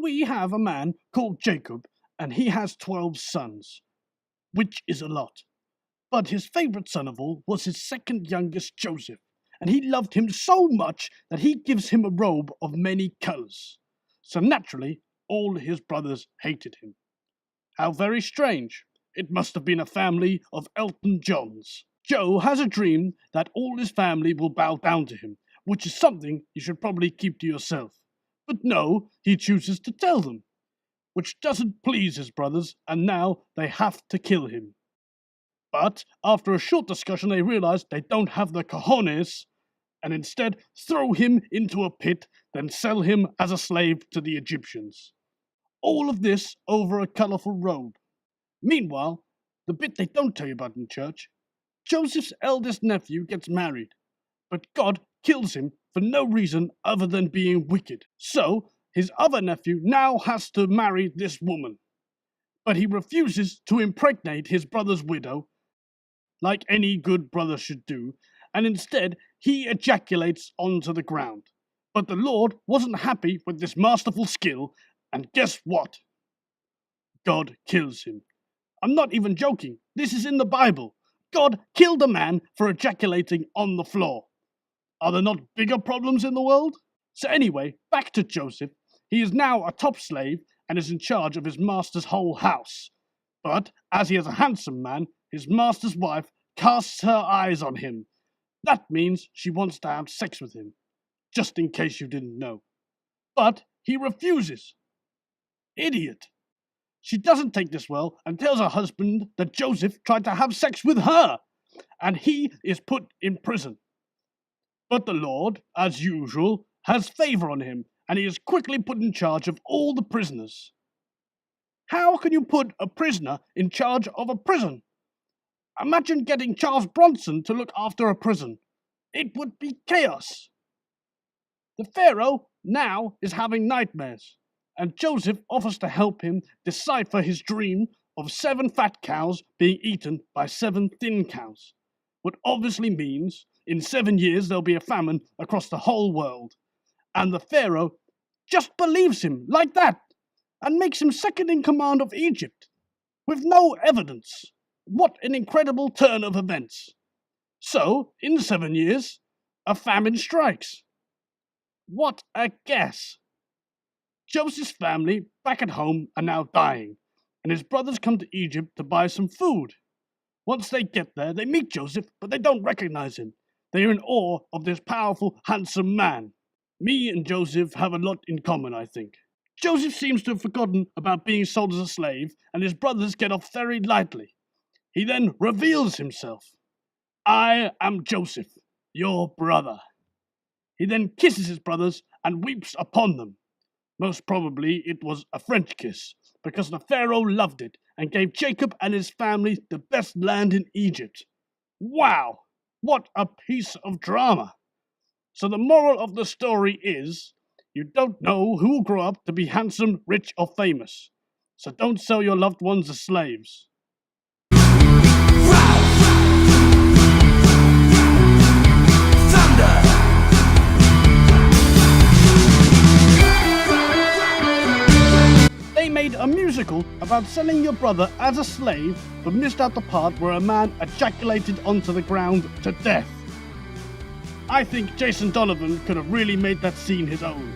we have a man called Jacob, and he has 12 sons, which is a lot. But his favourite son of all was his second youngest, Joseph, and he loved him so much that he gives him a robe of many colours. So naturally, all his brothers hated him. How very strange. It must have been a family of Elton Johns. Joe has a dream that all his family will bow down to him, which is something you should probably keep to yourself. But no, he chooses to tell them, which doesn't please his brothers, and now they have to kill him. But after a short discussion, they realize they don't have the cojones, and instead throw him into a pit, then sell him as a slave to the Egyptians. All of this over a colourful robe. Meanwhile, the bit they don't tell you about in church, Joseph's eldest nephew gets married, but God kills him for no reason other than being wicked. So, his other nephew now has to marry this woman. But he refuses to impregnate his brother's widow, like any good brother should do, and instead he ejaculates onto the ground. But the Lord wasn't happy with this masterful skill, and guess what? God kills him. I'm not even joking. This is in the Bible. God killed a man for ejaculating on the floor. Are there not bigger problems in the world? So anyway, back to Joseph. He is now a top slave and is in charge of his master's whole house. But as he is a handsome man, his master's wife casts her eyes on him. That means she wants to have sex with him, just in case you didn't know. But he refuses. Idiot. She doesn't take this well and tells her husband that Joseph tried to have sex with her, and he is put in prison. But the Lord, as usual, has favour on him, and he is quickly put in charge of all the prisoners. How can you put a prisoner in charge of a prison? Imagine getting Charles Bronson to look after a prison. It would be chaos. The Pharaoh now is having nightmares, and Joseph offers to help him decipher his dream of 7 fat cows being eaten by 7 thin cows. What obviously means in 7 years there'll be a famine across the whole world. And the Pharaoh just believes him like that and makes him second in command of Egypt with no evidence. What an incredible turn of events. So, in 7 years, a famine strikes. What a guess. Joseph's family back at home are now dying, and his brothers come to Egypt to buy some food. Once they get there, they meet Joseph, but they don't recognize him. They are in awe of this powerful, handsome man. Me and Joseph have a lot in common, I think. Joseph seems to have forgotten about being sold as a slave, and his brothers get off very lightly. He then reveals himself. I am Joseph, your brother. He then kisses his brothers and weeps upon them. Most probably it was a French kiss, because the Pharaoh loved it and gave Jacob and his family the best land in Egypt. Wow, what a piece of drama. So the moral of the story is, you don't know who will grow up to be handsome, rich, or famous. So don't sell your loved ones as slaves. They made a musical about selling your brother as a slave, but missed out the part where a man ejaculated onto the ground to death. I think Jason Donovan could have really made that scene his own.